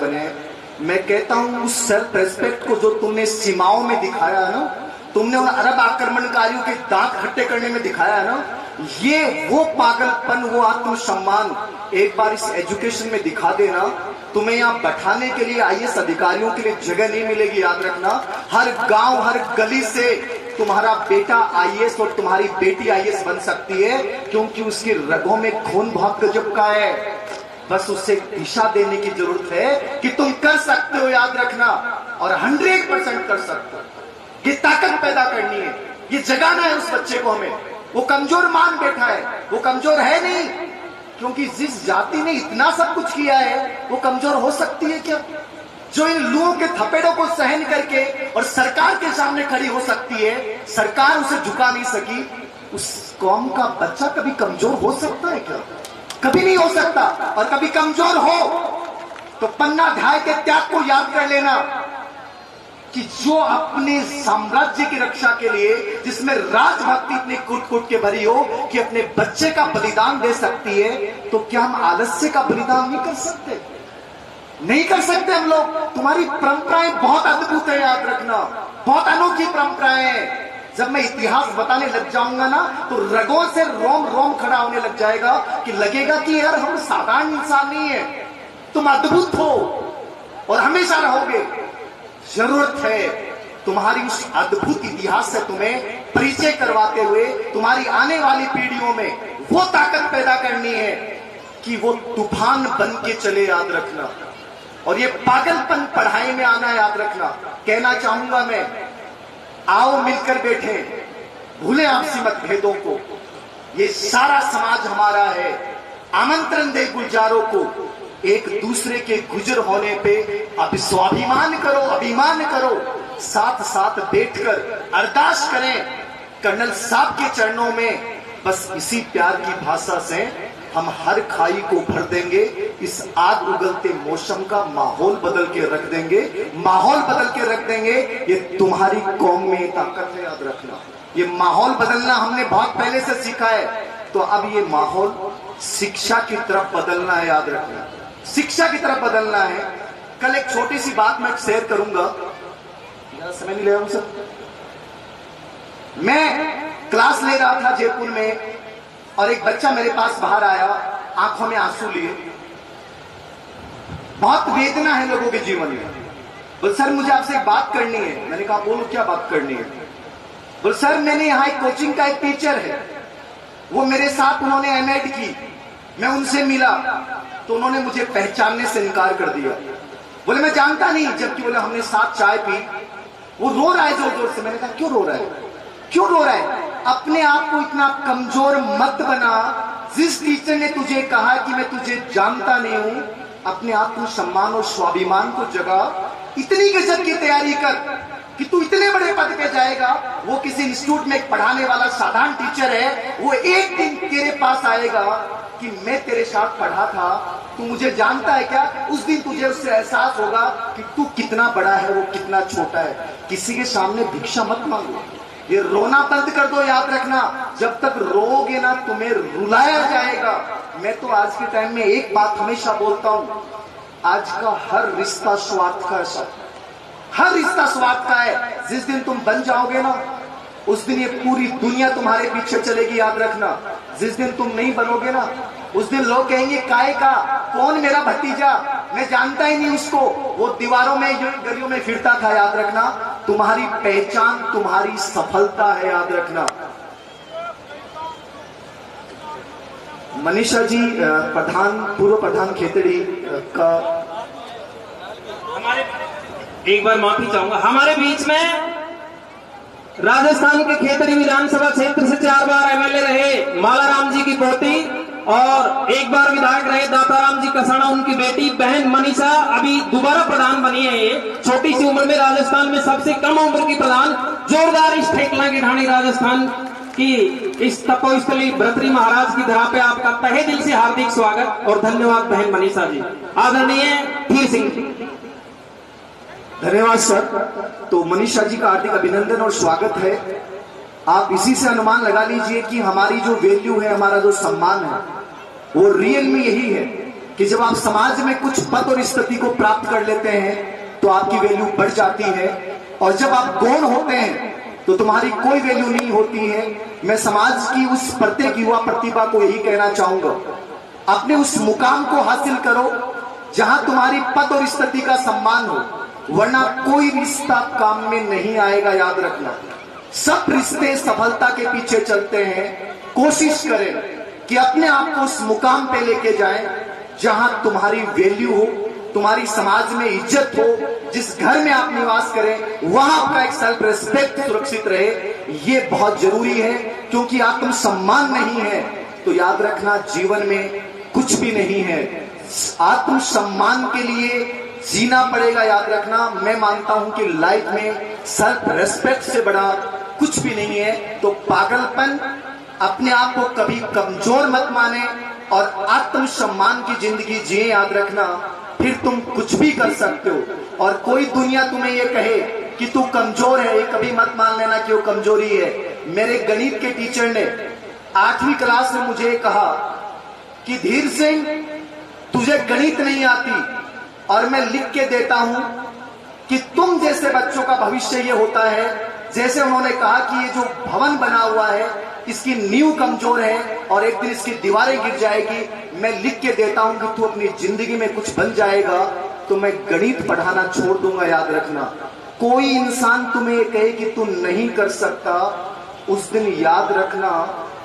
बने। मैं कहता हूं उस सेल्फ रेस्पेक्ट को जो तुमने सीमाओं में दिखाया है ना, तुमने उन अरब आक्रमणकारियों के दांत खट्टे करने में दिखाया है ना, ये वो पागलपन, वो आत्मसम्मान एक बार इस एजुकेशन में दिखा देना, तुम्हें यहाँ बैठाने के लिए आईएएस अधिकारियों के लिए जगह नहीं मिलेगी। याद रखना, हर गांव हर गली से तुम्हारा बेटा आईएएस और तुम्हारी बेटी आईएएस बन सकती है, क्योंकि उसकी रगों में खून बहुत गजब का है। बस उसे दिशा देने की जरूरत है कि तुम कर सकते हो। याद रखना, और 100% कर सकते हो। ये ताकत पैदा करनी है, ये जगाना है उस बच्चे को हमें। वो कमजोर मान बैठा है, वो कमजोर है नहीं, क्योंकि जिस जाति ने इतना सब कुछ किया है वो कमजोर हो सकती है क्या? जो इन लोगों के थपेड़ों को सहन करके और सरकार के सामने खड़ी हो सकती है, सरकार उसे झुका नहीं सकी, उस कौम का बच्चा कभी कमजोर हो सकता है क्या? कभी नहीं हो सकता। और कभी कमजोर हो तो पन्नाध्याय के त्याग को याद कर लेना कि जो अपने साम्राज्य की रक्षा के लिए, जिसमें राजभक्ति इतनी कूट कूट के भरी हो कि अपने बच्चे का बलिदान दे सकती है, तो क्या हम आलस्य का बलिदान नहीं कर सकते? नहीं कर सकते हम लोग। तुम्हारी परंपराएं बहुत अद्भुत है, याद रखना, बहुत अनोखी परंपराएं हैं। जब मैं इतिहास बताने लग जाऊंगा ना, तो रगों से रोम रोम खड़ा होने लग जाएगा कि लगेगा कि यार हम साधारण इंसान नहीं है, तुम अद्भुत हो और हमेशा रहोगे। जरूरत है तुम्हारी उस अद्भुत इतिहास से तुम्हें परिचय करवाते हुए तुम्हारी आने वाली पीढ़ियों में वो ताकत पैदा करनी है कि वो तूफान बन के चले। याद रखना, और ये पागलपन पढ़ाई में आना याद रखना। कहना चाहूंगा मैं, आओ मिलकर बैठे, भूले आपसी मतभेदों को, ये सारा समाज हमारा है। आमंत्रण दे गुलजारों को, एक दूसरे के गुजर होने पे अब स्वाभिमान करो, अभिमान करो, साथ साथ बैठकर अरदास करें कर्नल साहब के चरणों में। बस इसी प्यार की भाषा से हम हर खाई को भर देंगे, इस आग उगलते मौसम का माहौल बदल के रख देंगे, माहौल बदल के रख देंगे। ये तुम्हारी कौम में ताकत है, याद रखना। ये माहौल बदलना हमने बहुत पहले से सीखा है, तो अब ये माहौल शिक्षा की तरफ बदलना है। याद रखना, शिक्षा की तरफ बदलना है। कल एक छोटी सी बात मैं शेयर करूंगा, समय नहीं ले रहा हूं सर। मैं क्लास ले रहा था जयपुर में, और एक बच्चा मेरे पास बाहर आया, आंखों में आंसू लिए। बहुत वेदना है लोगों के जीवन में। बोल सर मुझे आपसे एक बात करनी है। मैंने कहा बोलो क्या बात करनी है। बोल सर मैंने यहाँ एक कोचिंग का एक टीचर है, वो मेरे साथ उन्होंने एमएड की, मैं उनसे मिला तो उन्होंने मुझे पहचानने से इनकार कर दिया। बोले मैं जानता नहीं, जबकि बोले हमने साथ चाय पी। वो रो रहा है जोर जोर से। मैंने कहा क्यों रो रहा है, क्यों रो रहा है? अपने आप को इतना कमजोर मत बना। जिस टीचर ने तुझे कहा कि मैं तुझे जानता नहीं हूं, अपने आत्मसम्मान और स्वाभिमान को जगा। इतनी गजब की तैयारी कर कि तू इतने बड़े पद पे जाएगा। वो किसी इंस्टीट्यूट में एक पढ़ाने वाला साधारण टीचर है, वो एक दिन तेरे पास आएगा कि मैं तेरे साथ पढ़ा था, तू मुझे जानता है क्या? उस दिन तुझे उससे एहसास होगा कि तू कितना बड़ा है, वो कितना छोटा है। किसी के सामने भिक्षा मत मांगो, ये रोना बंद कर दो। याद रखना, जब तक रोओगे ना तुम्हें रुलाया जाएगा। मैं तो आज के टाइम में एक बात हमेशा बोलता हूं, आज का हर रिश्ता स्वार्थ का है, हर रिश्ता स्वार्थ का है। जिस दिन तुम बन जाओगे ना, उस दिन ये पूरी दुनिया तुम्हारे पीछे चलेगी। याद रखना, जिस दिन तुम नहीं बनोगे ना, उस दिन लोग कहेंगे काय का, कौन मेरा भतीजा, मैं जानता ही नहीं उसको, वो दीवारों में गलियों में फिरता था। याद रखना, तुम्हारी पहचान तुम्हारी सफलता है। याद रखना। मनीषा जी प्रधान, पूर्व प्रधान खेतड़ी का एक बार माफी चाहूंगा। हमारे बीच में राजस्थान के खेतड़ी विधानसभा क्षेत्र से 4 बार एमएलए रहे मालाराम जी की पोती, और एक बार विधायक रहे दाताराम जी कसाना, उनकी बेटी बहन मनीषा अभी दोबारा प्रधान बनी है। ये छोटी सी उम्र में राजस्थान में सबसे कम उम्र की प्रधान। जोरदार इस ठेकला की ढाणी राजस्थान की इस तपोस्थली भर्तृहरि महाराज की धरा पे आपका तहे दिल से हार्दिक स्वागत और धन्यवाद बहन मनीषा जी। आदरणीय धीर सिंह। धन्यवाद सर। तो मनीषा जी का हार्दिक अभिनंदन और स्वागत है। आप इसी से अनुमान लगा लीजिए कि हमारी जो वैल्यू है, हमारा जो सम्मान है, वो रियल में यही है कि जब आप समाज में कुछ पद और स्थिति को प्राप्त कर लेते हैं तो आपकी वैल्यू बढ़ जाती है, और जब आप गौण होते हैं तो तुम्हारी कोई वैल्यू नहीं होती है। मैं समाज की उस प्रत्येक युवा प्रतिभा को यही कहना चाहूंगा, अपने उस मुकाम को हासिल करो जहां तुम्हारी पद और स्थिति का सम्मान हो, वरना कोई रिश्ता काम में नहीं आएगा। याद रखना, सब रिश्ते सफलता के पीछे चलते हैं। कोशिश करें कि अपने आप को उस मुकाम पे लेके जाएं जहां तुम्हारी वैल्यू हो, तुम्हारी समाज में इज्जत हो, जिस घर में आप निवास करें वहां आपका एक सेल्फ रिस्पेक्ट सुरक्षित रहे। ये बहुत जरूरी है, क्योंकि आत्मसम्मान नहीं है तो याद रखना जीवन में कुछ भी नहीं है। आत्मसम्मान के लिए जीना पड़ेगा। याद रखना, मैं मानता हूं कि लाइफ में सेल्फ रेस्पेक्ट से बड़ा कुछ भी नहीं है। तो पागलपन, अपने आप को कभी कमजोर मत माने और आत्मसम्मान की जिंदगी जिए। याद रखना, फिर तुम कुछ भी कर सकते हो। और कोई दुनिया तुम्हें ये कहे कि तू कमजोर है, ये कभी मत मान लेना कि वो कमजोरी है। मेरे गणित के टीचर ने 8वीं क्लास में मुझे कहा कि धीर सिंह, तुझे गणित नहीं आती और मैं लिख के देता हूं कि तुम जैसे बच्चों का भविष्य ये होता है। जैसे उन्होंने कहा कि ये जो भवन बना हुआ है इसकी नींव कमजोर है और एक दिन इसकी दीवारें गिर जाएगी, मैं लिख के देता हूं कि तू अपनी जिंदगी में कुछ बन जाएगा, तो मैं गणित पढ़ाना छोड़ दूंगा। याद रखना, कोई इंसान तुम्हें कहे कि तू नहीं कर सकता, उस दिन याद रखना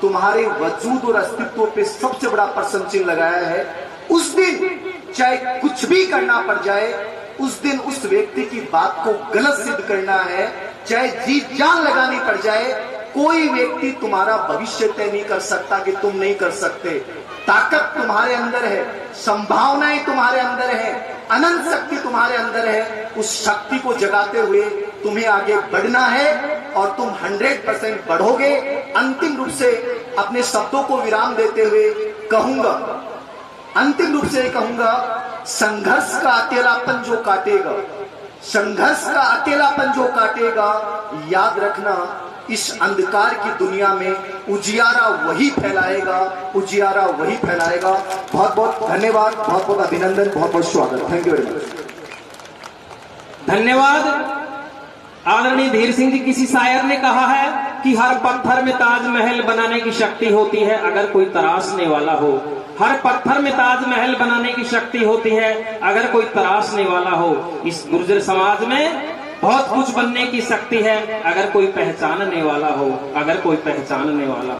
तुम्हारे वजूद और अस्तित्व पे सबसे बड़ा प्रश्न चिन्ह लगाया है। उस दिन चाहे कुछ भी करना पड़ जाए, उस दिन उस व्यक्ति की बात को गलत सिद्ध करना है, चाहे जी जान लगानी पड़ जाए। कोई व्यक्ति तुम्हारा भविष्य तय नहीं कर सकता कि तुम नहीं कर सकते। ताकत तुम्हारे अंदर है, संभावनाएं तुम्हारे अंदर है, अनंत शक्ति तुम्हारे अंदर है। उस शक्ति को जगाते हुए तुम्हें आगे बढ़ना है और तुम 100% बढ़ोगे। अंतिम रूप से अपने शब्दों को विराम देते हुए कहूंगा, अंतिम रूप से कहूंगा, संघर्ष का अकेलापन जो काटेगा, संघर्ष का अकेलापन जो काटेगा, याद रखना इस अंधकार की दुनिया में उजियारा वही फैलाएगा, उजियारा वही फैलाएगा। बहुत बहुत धन्यवाद, बहुत बहुत अभिनंदन, बहुत बहुत स्वागत। Thank you very much. धन्यवाद। आदरणीय धीर सिंह जी, किसी शायर ने कहा है कि हर पत्थर में ताजमहल बनाने की शक्ति होती है अगर कोई तराशने वाला हो। हर पत्थर में ताजमहल बनाने की शक्ति होती है अगर कोई तराशने वाला हो। इस गुर्जर समाज में बहुत कुछ बनने की शक्ति है अगर कोई पहचानने वाला हो, अगर कोई पहचानने वाला हो।